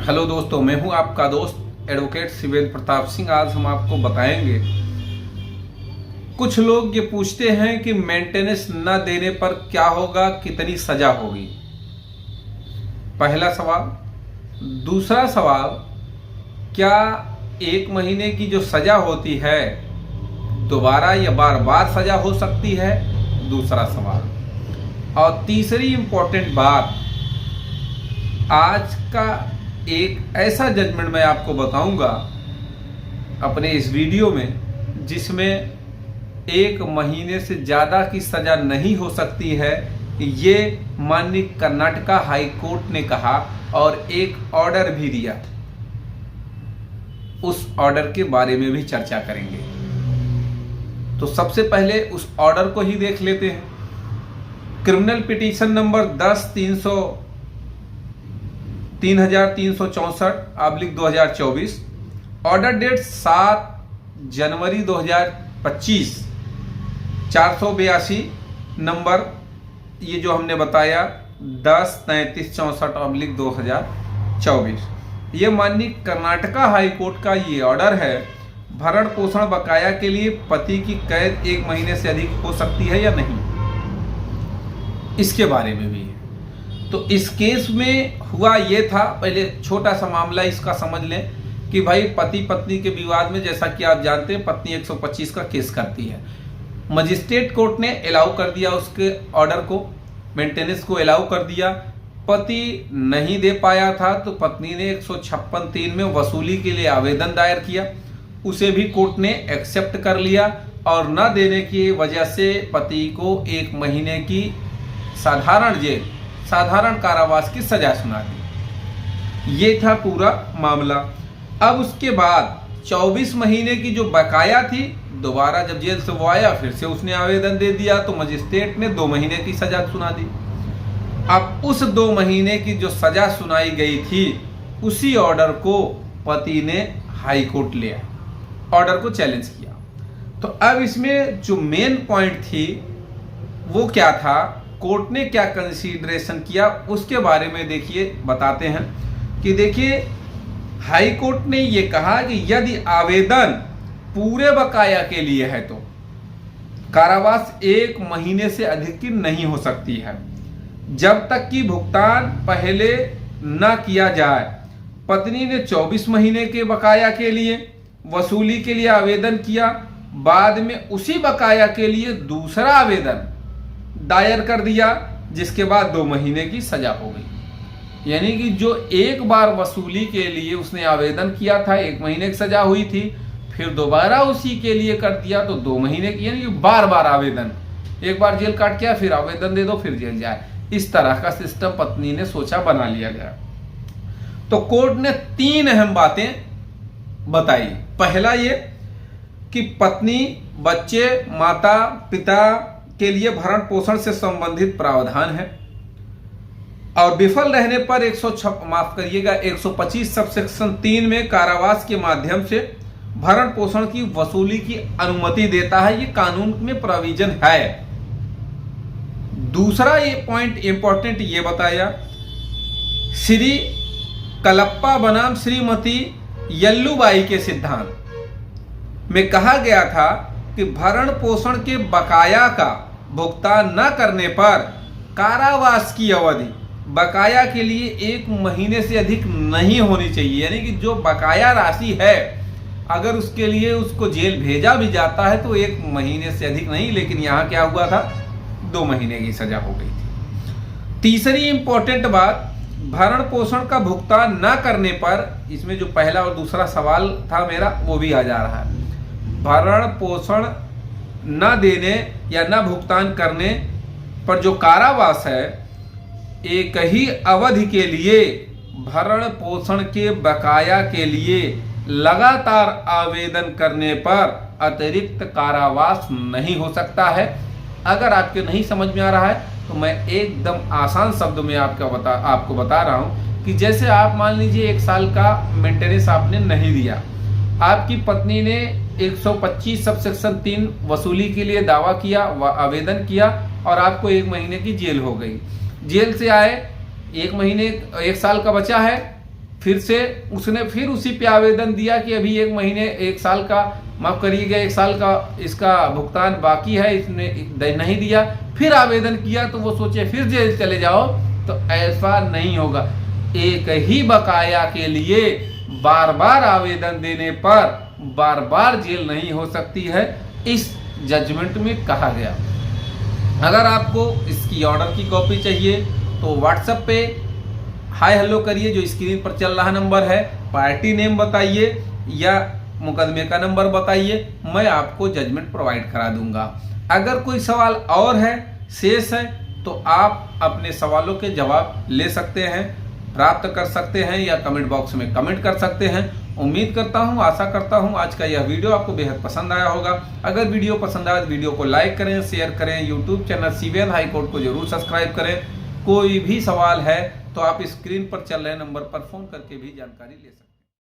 Hello दोस्तों, मैं हूं आपका दोस्त एडवोकेट शिवेंद्र प्रताप सिंह। आज हम आपको बताएंगे, कुछ लोग ये पूछते हैं कि मेंटेनेंस न देने पर क्या होगा, कितनी सजा होगी। पहला सवाल। दूसरा सवाल, क्या 1 महीने की जो सजा होती है दोबारा या बार बार सजा हो सकती है? दूसरा सवाल। और तीसरी इंपॉर्टेंट बात, आज का एक ऐसा जजमेंट मैं आपको बताऊंगा अपने इस वीडियो में, जिसमें 1 महीने से ज़्यादा की सज़ा नहीं हो सकती है, ये माननीय कर्नाटका हाई कोर्ट ने कहा और एक ऑर्डर भी दिया। उस ऑर्डर के बारे में भी चर्चा करेंगे। तो सबसे पहले उस ऑर्डर को ही देख लेते हैं। Criminal petition number 10-3364/2024, order date 7 जनवरी 2025, 482 नंबर, ये जो हमने बताया 10-3364/2024, ये माननीय कर्नाटका हाई कोर्ट का ये ऑर्डर है। भरण पोषण बकाया के लिए पति की कैद 1 महीने से अधिक हो सकती है या नहीं, इसके बारे में भी है। तो इस केस में हुआ ये था, पहले छोटा सा मामला इसका समझ लें कि भाई पति पत्नी के विवाद में, जैसा कि आप जानते हैं, पत्नी 125 का केस करती है। मजिस्ट्रेट कोर्ट ने अलाउ कर दिया उसके ऑर्डर को, मेंटेनेंस को अलाउ कर दिया। पति नहीं दे पाया था तो पत्नी ने 156(3) में वसूली के लिए आवेदन दायर किया, उसे भी कोर्ट ने एक्सेप्ट कर लिया और न देने की वजह से पति को 1 महीने की साधारण कारावास की सजा सुना दी। ये था पूरा मामला। अब उसके बाद 24 महीने की जो बकाया थी, दोबारा जब जेल से वो आया फिर से उसने आवेदन दे दिया तो मजिस्ट्रेट ने 2 महीने की सजा सुना दी। अब उस 2 महीने की जो सजा सुनाई गई थी, उसी ऑर्डर को पति ने हाई कोर्ट लिया, ऑर्डर को चैलेंज किया। तो अब इसमें जो मेन पॉइंट थी वो क्या था, कोर्ट ने क्या कंसीडरेशन किया, उसके बारे में देखिए बताते हैं। कि देखिए, हाई कोर्ट ने ये कहा कि यदि आवेदन पूरे बकाया के लिए है तो कारावास 1 महीने से अधिक की नहीं हो सकती है, जब तक कि भुगतान पहले न किया जाए। पत्नी ने 24 महीने के बकाया के लिए वसूली के लिए आवेदन किया, बाद में उसी बकाया के लिए दूसरा आवेदन दायर कर दिया, जिसके बाद 2 महीने की सजा हो गई। यानी कि जो एक बार वसूली के लिए उसने आवेदन किया था, 1 महीने की सजा हुई थी, फिर दोबारा उसी के लिए कर दिया तो 2 महीने की, यानी कि बार बार आवेदन, एक बार जेल काट किया फिर आवेदन दे दो फिर जेल जाए, इस तरह का सिस्टम पत्नी ने सोचा बना लिया गया। तो कोर्ट ने 3 अहम बातें बताई। पहला ये कि पत्नी, बच्चे, माता पिता के लिए भरण पोषण से संबंधित प्रावधान है और विफल रहने पर 125 सबसेक्शन 3 में कारावास के माध्यम से भरण पोषण की वसूली की अनुमति देता है। ये कानून में प्रोविजन है। दूसरा ये पॉइंट इंपॉर्टेंट ये बताया, श्री कलप्पा बनाम श्रीमती यल्लूबाई के सिद्धांत में कहा गया था कि भरण पोषण के बकाया का भुगतान न करने पर कारावास की अवधि बकाया के लिए 1 महीने से अधिक नहीं होनी चाहिए। यानी कि जो बकाया राशि है, अगर उसके लिए उसको जेल भेजा भी जाता है तो 1 महीने से अधिक नहीं, लेकिन यहाँ क्या हुआ था, 2 महीने की सजा हो गई थी। तीसरी इंपॉर्टेंट बात, भरण पोषण का भुगतान न करने पर, इसमें जो पहला और दूसरा सवाल था मेरा वो भी आ जा रहा है। भरण पोषण न देने या न भुगतान करने पर जो कारावास है, एक ही अवधि के लिए भरण पोषण के बकाया के लिए लगातार आवेदन करने पर अतिरिक्त कारावास नहीं हो सकता है। अगर आपके नहीं समझ में आ रहा है तो मैं एकदम आसान शब्द में आपको बता रहा हूं कि जैसे आप मान लीजिए 1 साल का मेंटेनेंस आपने नहीं दिया, आपकी पत्नी ने 125 सबसेक्शन 3 वसूली के लिए दावा किया, आवेदन किया और आपको 1 महीने की जेल हो गई। जेल से आए, 1 महीने 1 साल का बचा है, फिर से उसने फिर उसी पे आवेदन दिया कि अभी 1 महीने 1 साल का माफ करिएगा 1 साल का इसका भुगतान बाकी है, इसने नहीं दिया, फिर आवेदन किया तो वो सोचे फिर जेल चले जाओ, तो ऐसा नहीं होगा। एक ही बकाया के लिए बार बार आवेदन देने पर बार बार जेल नहीं हो सकती है, इस जजमेंट में कहा गया। अगर आपको इसकी ऑर्डर की कॉपी चाहिए तो व्हाट्सएप पे हाय हेलो करिए, जो स्क्रीन पर चल रहा नंबर है, पार्टी नेम बताइए या मुकदमे का नंबर बताइए, मैं आपको जजमेंट प्रोवाइड करा दूंगा। अगर कोई सवाल और है, शेष है, तो आप अपने सवालों के जवाब ले सकते हैं, प्राप्त कर सकते हैं या कमेंट बॉक्स में कमेंट कर सकते हैं। उम्मीद करता हूं, आशा करता हूं आज का यह वीडियो आपको बेहद पसंद आया होगा। अगर वीडियो पसंद आया तो वीडियो को लाइक करें, शेयर करें, YouTube channel CBN high court को जरूर सब्सक्राइब करें। कोई भी सवाल है तो आप स्क्रीन पर चल रहे नंबर पर फोन करके भी जानकारी ले सकते हैं।